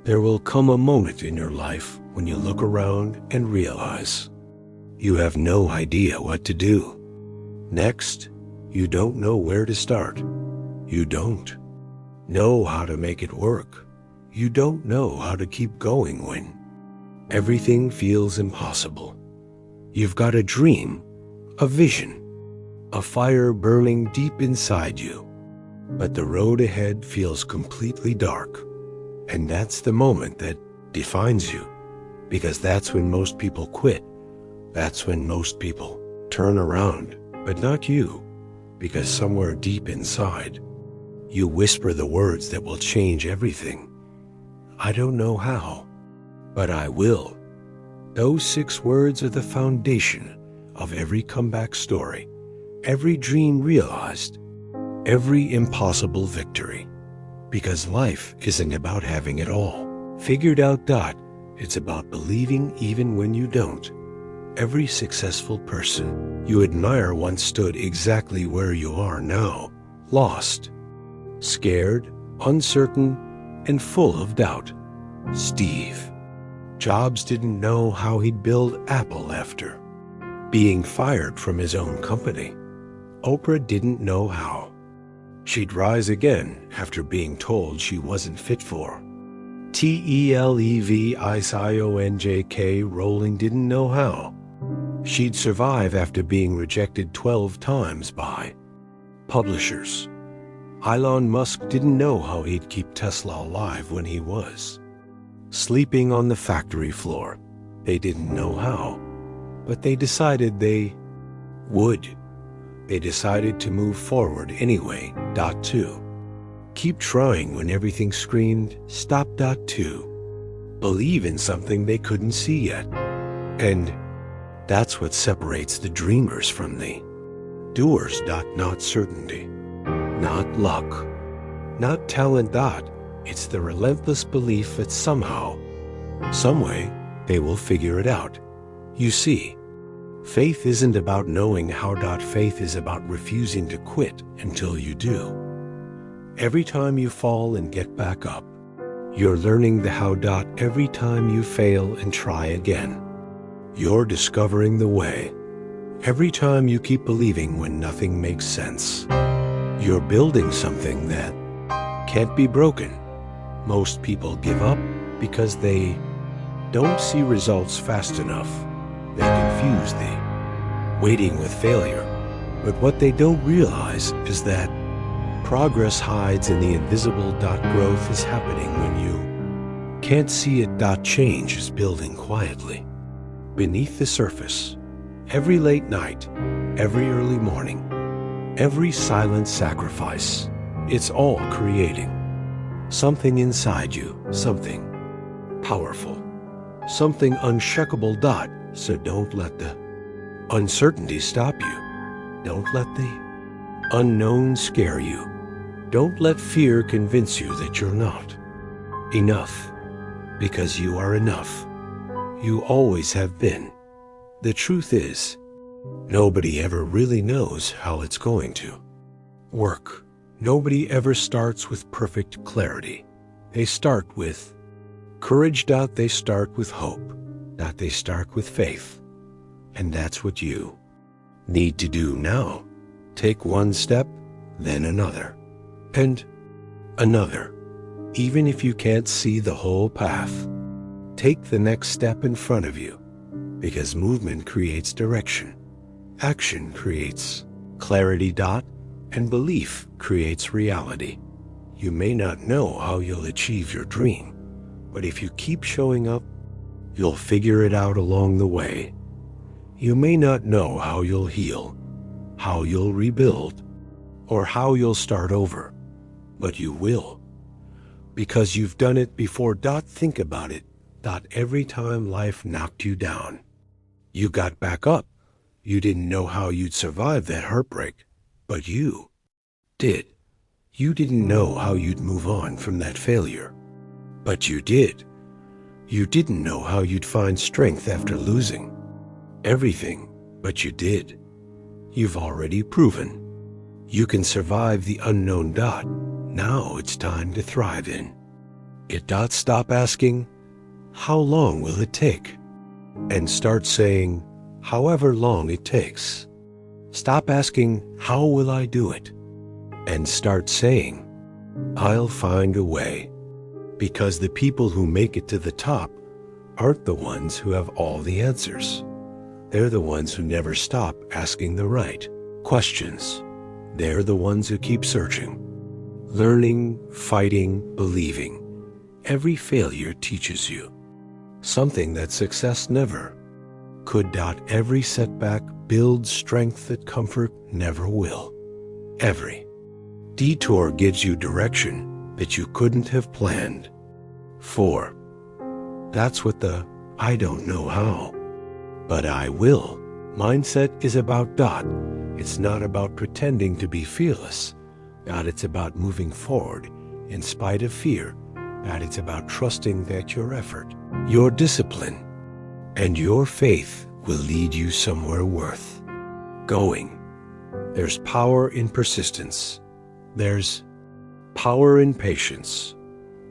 There will come a moment in your life when you look around and realize you have no idea what to do. Next, you don't know where to start. You don't know how to make it work. You don't know how to keep going when everything feels impossible. You've got a dream, a vision, a fire burning deep inside you, but the road ahead feels completely dark. And that's the moment that defines you, because that's when most people quit. That's when most people turn around, but not you, because somewhere deep inside, you whisper the words that will change everything. I don't know how, but I will. Those 6 words are the foundation of every comeback story, every dream realized, every impossible victory. Because life isn't about having it all figured out. It's about believing even when you don't. Every successful person you admire once stood exactly where you are now, lost, scared, uncertain, and full of doubt. Steve Jobs didn't know how he'd build Apple after being fired from his own company. Oprah didn't know how she'd rise again after being told she wasn't fit for TELEVISIONJK. Rowling didn't know how she'd survive after being rejected 12 times by publishers. Elon Musk didn't know how he'd keep Tesla alive when he was sleeping on the factory floor. They didn't know how, but they decided they would. They decided to move forward anyway. 2. Keep trying when everything screamed, stop. 2. Believe in something they couldn't see yet. And that's what separates the dreamers from the doers. Not certainty, not luck, not talent. It's the relentless belief that somehow, someway, they will figure it out. You see, faith isn't about knowing how. Faith is about refusing to quit until you do. Every time you fall and get back up, you're learning the how. Every time you fail and try again, you're discovering the way. Every time you keep believing when nothing makes sense, you're building something that can't be broken. Most people give up because they don't see results fast enough. They confuse the waiting with failure. But what they don't realize is that progress hides in the invisible. Growth is happening when you can't see it. Change is building quietly beneath the surface. Every late night, every early morning, every silent sacrifice, it's all creating something inside you, something powerful, something unshakable. So don't let the uncertainty stop you. Don't let the unknown scare you. Don't let fear convince you that you're not enough, because you are enough. You always have been. The truth is, nobody ever really knows how it's going to work. Nobody ever starts with perfect clarity. They start with courage. They start with hope. They start with faith. And that's what you need to do now. Take one step, then another, and another. Even if you can't see the whole path, take the next step in front of you, because movement creates direction. Action creates clarity. And belief creates reality. You may not know how you'll achieve your dream, but if you keep showing up, you'll figure it out along the way. You may not know how you'll heal, how you'll rebuild, or how you'll start over, but you will, because you've done it before. Think about it. Every time life knocked you down, you got back up. You didn't know how you'd survive that heartbreak, but you did. You didn't know how you'd move on from that failure, but you did. You didn't know how you'd find strength after losing everything, but you did. You've already proven you can survive the unknown. Now it's time to thrive in Stop asking, how long will it take? And start saying, however long it takes. Stop asking, how will I do it? And start saying, I'll find a way. Because the people who make it to the top aren't the ones who have all the answers. They're the ones who never stop asking the right questions. They're the ones who keep searching, learning, fighting, believing. Every failure teaches you something that success never could. Every setback builds strength that comfort never will. Every detour gives you direction that you couldn't have planned for. That's what the I don't know how, but I will mindset is about. It's not about pretending to be fearless. It's about moving forward in spite of fear. It's about trusting that your effort, your discipline, and your faith will lead you somewhere worth going. There's power in persistence. There's power in patience.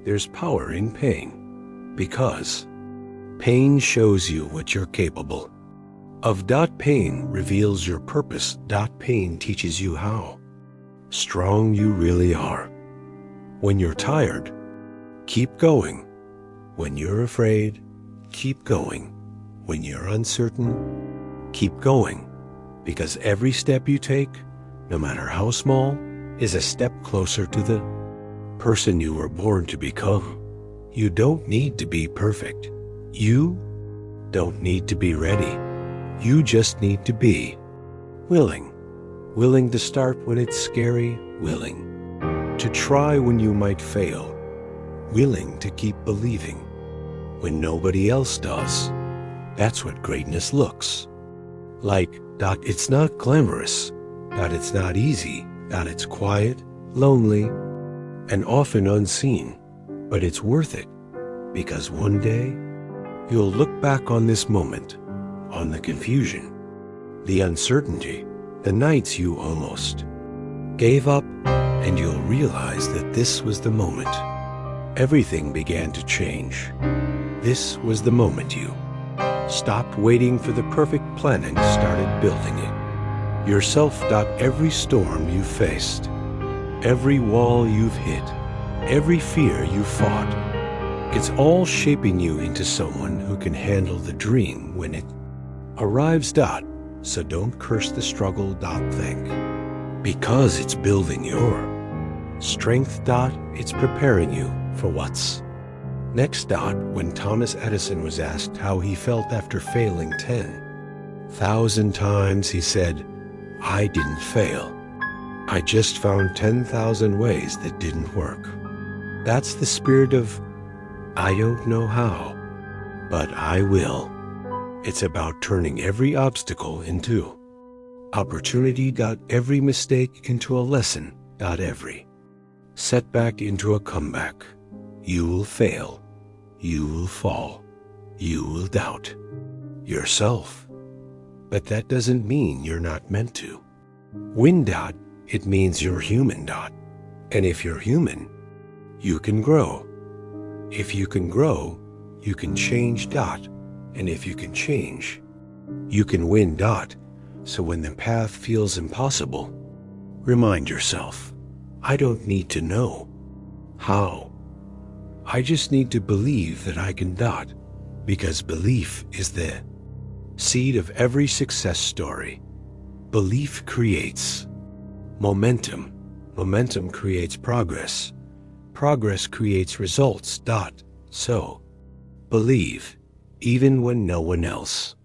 There's power in pain, because pain shows you what you're capable of. Pain reveals your purpose. Pain teaches you how strong you really are. When you're tired, keep going. When you're afraid, keep going. When you're uncertain, keep going. Because every step you take, no matter how small, is a step closer to the person you were born to become. You don't need to be perfect. You don't need to be ready. You just need to be willing. Willing to start when it's scary. Willing to try when you might fail. Willing to keep believing when nobody else does. That's what greatness looks like. It's not glamorous. It's not easy. It's quiet, lonely, and often unseen. But it's worth it, because one day you'll look back on this moment, on the confusion, the uncertainty, the nights you almost gave up, and you'll realize that this was the moment everything began to change. This was the moment you stopped waiting for the perfect plan and started building it yourself. Every storm you faced, every wall you've hit, every fear you fought, it's all shaping you into someone who can handle the dream when it arrives. So don't curse the struggle. Think, because it's building your strength. It's preparing you for what's next. When Thomas Edison was asked how he felt after failing 10,000 times, he said, I didn't fail. I just found 10,000 ways that didn't work. That's the spirit of I don't know how, but I will. It's about turning every obstacle into opportunity. Every mistake into a lesson. Every setback into a comeback. You will fail. You will fall. You will doubt yourself. But that doesn't mean you're not meant to win. It means you're human. And if you're human, you can grow. If you can grow, you can change. And if you can change, you can win. So when the path feels impossible, remind yourself, I don't need to know how. I just need to believe that I can. Because belief is the seed of every success story. Belief creates momentum. Momentum creates progress. Progress creates results. So, believe, even when no one else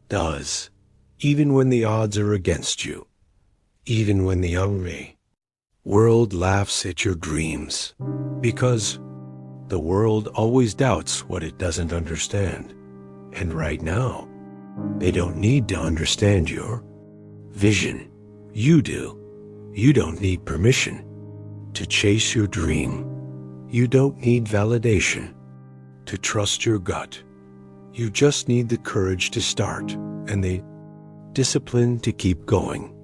does. Even when the odds are against you. Even when the hungry world laughs at your dreams. Because the world always doubts what it doesn't understand. And right now, they don't need to understand your vision. You do. You don't need permission to chase your dream. You don't need validation to trust your gut. You just need the courage to start and the discipline to keep going.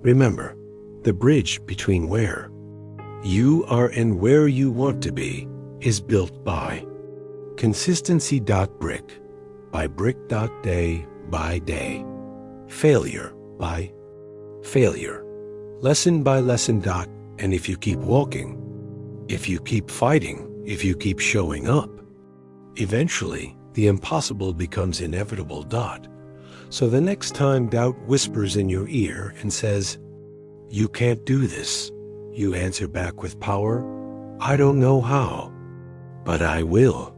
Remember, the bridge between where you are and where you want to be is built by consistency.brick, by brick.day by day, failure by failure, lesson by lesson. And if you keep walking, if you keep fighting, if you keep showing up, eventually the impossible becomes inevitable. So the next time doubt whispers in your ear and says, "You can't do this," you answer back with power, "I don't know how, but I will."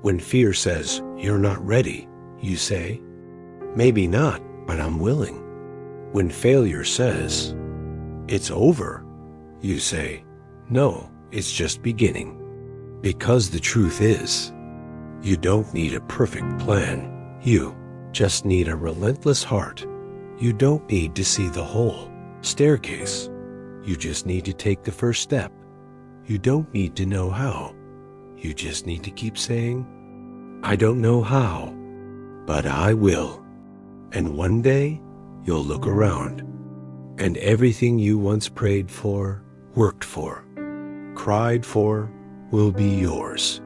When fear says, "You're not ready," you say, "Maybe not, but I'm willing." When failure says, "It's over," you say, "No, it's just beginning." Because the truth is, you don't need a perfect plan. You just need a relentless heart. You don't need to see the whole staircase. You just need to take the first step. You don't need to know how. You just need to keep saying, "I don't know how, but I will." And one day, you'll look around, and everything you once prayed for, worked for, cried for, will be yours.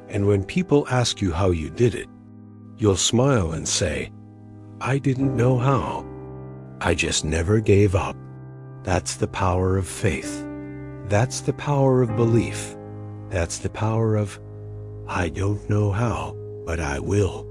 And when people ask you how you did it, you'll smile and say, "I didn't know how. I just never gave up." That's the power of faith. That's the power of belief. That's the power of, "I don't know how, but I will."